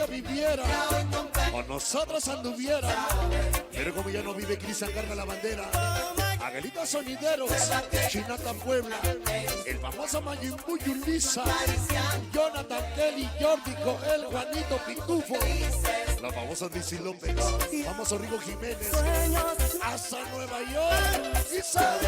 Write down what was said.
ella viviera, con nosotros anduviera. Pero como ya no vive, Cristian carga la bandera. Aguelita Sonideros, Chinata Puebla, el famoso Majin Buu Yulisa, Jonathan Kelly, Jordi Joel, Juanito Pitufo, la famosa Dizzy López, famoso Rigo Jiménez, hasta Nueva York. Y sabe,